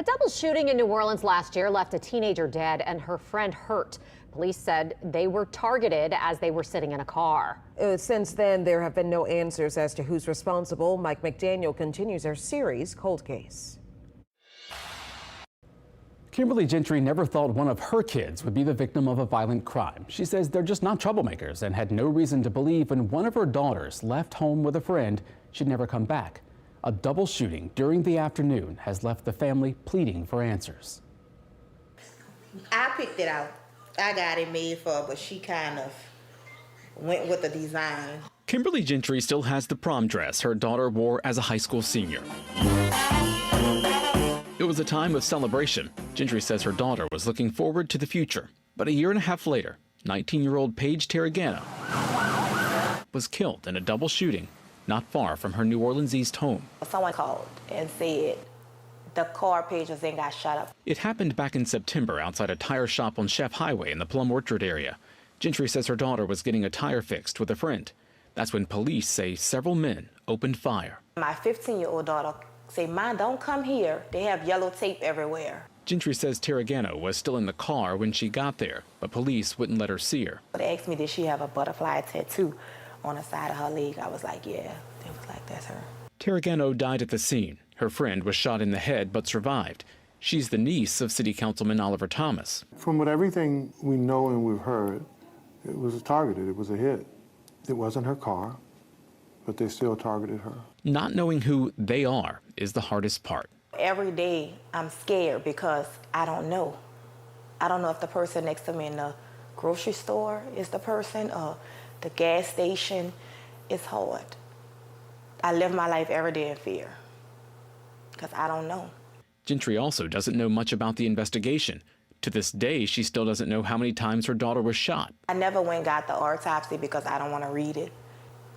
A double shooting in New Orleans last year left a teenager dead and her friend hurt. Police said they were targeted as they were sitting in a car. Since then, there have been no answers as to who's responsible. Mike McDaniel continues our series, Cold Case. Kimberly Gentry never thought one of her kids would be the victim of a violent crime. She says they're just not troublemakers and had no reason to believe when one of her daughters left home with a friend she'd never come back. A double shooting during the afternoon has left the family pleading for answers. I picked it out. I got it made for her, but she kind of went with the design. Kimberly Gentry still has the prom dress her daughter wore as a high school senior. It was a time of celebration. Gentry says her daughter was looking forward to the future. But a year and a half later, 19-year-old Paige Torregano was killed in a double shooting not far from her New Orleans East home. Someone called and said the car Paige was in got shot up. It happened back in September outside a tire shop on Chef Highway in the Plum Orchard area. Gentry says her daughter was getting a tire fixed with a friend. That's when police say several men opened fire. My 15-year-old daughter said, "Mom, don't come here. They have yellow tape everywhere." Gentry says Torregano was still in the car when she got there, but police wouldn't let her see her. They asked me, did she have a butterfly tattoo on the side of her leg? I was like, yeah. They was like, that's her. Torregano died at the scene. Her friend was shot in the head but survived. She's the niece of City Councilman Oliver Thomas. From everything we know and we've heard, it was targeted. It was a hit. It wasn't her car, but they still targeted her. Not knowing who they are is the hardest part. Every day I'm scared because I don't know. I don't know if the person next to me in the grocery store is the person or the gas station. It's hard. I live my life every day in fear because I don't know. Gentry also doesn't know much about the investigation. To this day, she still doesn't know how many times her daughter was shot. I never went and got the autopsy because I don't want to read it.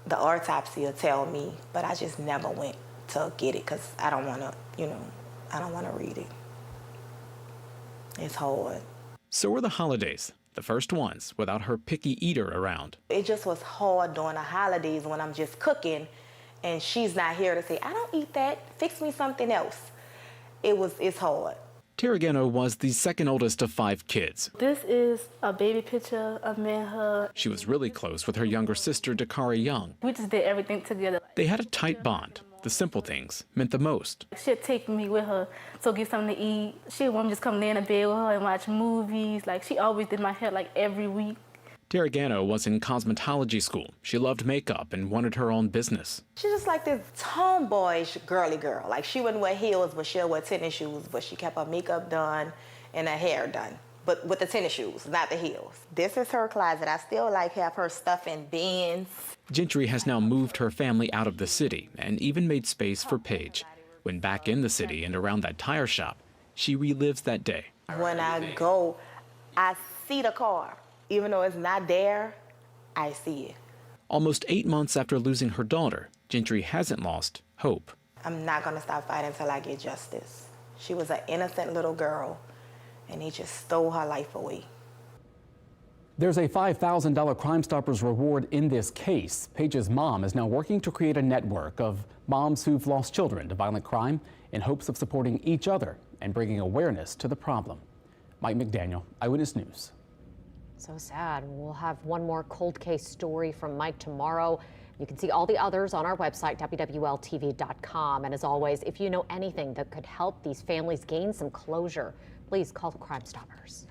The autopsy will tell me, but I just never went to get it because I don't want to, I don't want to read it. It's hard. So were the holidays, the first ones without her picky eater around. It just was hard during the holidays when I'm just cooking and she's not here to say, I don't eat that, fix me something else. It's hard. Torregano was the second oldest of 5 kids. This is a baby picture of me and her. She was really close with her younger sister, Dakari Young. We just did everything together. They had a tight bond. The simple things meant the most. She'd take me with her to get something to eat. She'd want me just come lay in the bed with her and watch movies. Like, she always did my hair like every week. Torregano was in cosmetology school. She loved makeup and wanted her own business. She's just like this tomboyish girly girl. Like, she wouldn't wear heels, but she'll wear tennis shoes, but she kept her makeup done and her hair done, but with the tennis shoes, not the heels. This is her closet. I still have her stuff in bins. Gentry has now moved her family out of the city and even made space for Paige. When back in the city and around that tire shop, she relives that day. When I go, I see the car. Even though it's not there, I see it. Almost 8 months after losing her daughter, Gentry hasn't lost hope. I'm not going to stop fighting until I get justice. She was an innocent little girl, and he just stole her life away. There's a $5,000 Crime Stoppers reward in this case. Paige's mom is now working to create a network of moms who've lost children to violent crime in hopes of supporting each other and bringing awareness to the problem. Mike McDaniel, Eyewitness News. So sad. We'll have one more cold case story from Mike tomorrow. You can see all the others on our website, WWLTV.com. And as always, if you know anything that could help these families gain some closure, please call the Crime Stoppers.